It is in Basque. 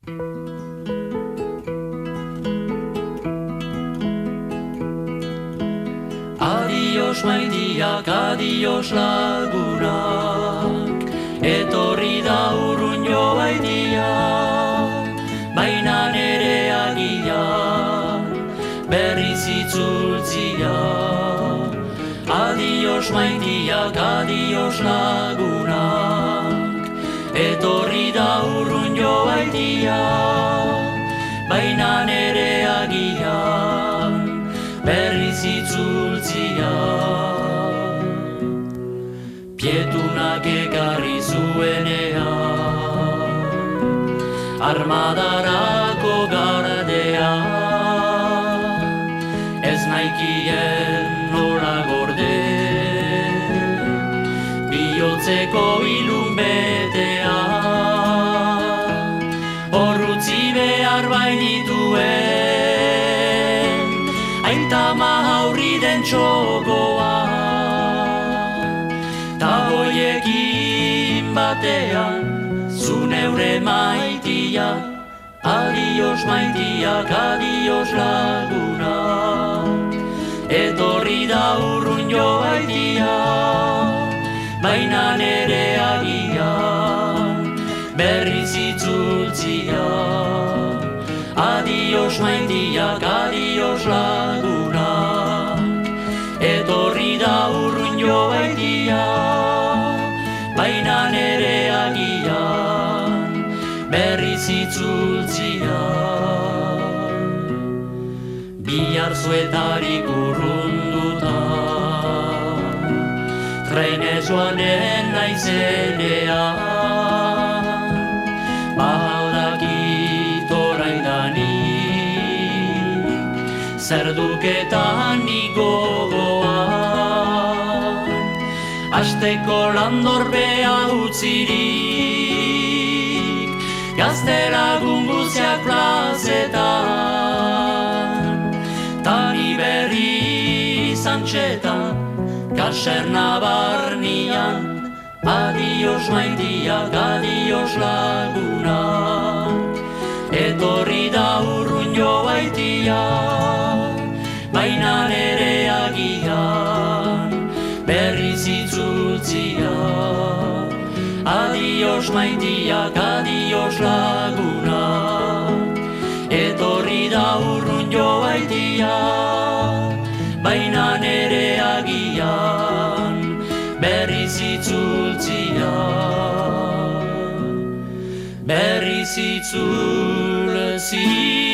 Adios maitiak, adios lagunak, etorri da urrun joaitia, baina nere agian, berriz itzultzia. Adios maitiak, adios lagunak, etorri da urrun joaitia, baina nere agian, berriz itzultzia. Pietunak ekarri zuenean, armadarako gardea, ez naikien nola gorde, bihotzeko ilun betea, horrutzi behar bainituen, aintama haurri den txokoa, ta hoiekin batean, zu neure maitia, adios maitiak, adios lagunak, etorri da urrun joaitia, baina nere agian, berriz itzultzia. Adios maitiak, adios lagunak, etorri da urrun joaitia, baina nere agian, berriz itzultzia. Bihar zuetarik urrunduta, trenez joanen naizenean, badakit oraidanik, zer duketan gogoan, asteko landorbea utzirik, gazte lagun guztiak plazetan, tani berri zantxetan, kaserna barnian, adios maitiak, adios lagunak, etorri da urrun joaitia, baina nere agian, berriz itzultzia. Adios maitiak, adios lagunak, etorri da urrun joaitia, baina nere agian, berriz itzultzia. Berriz itzultzia.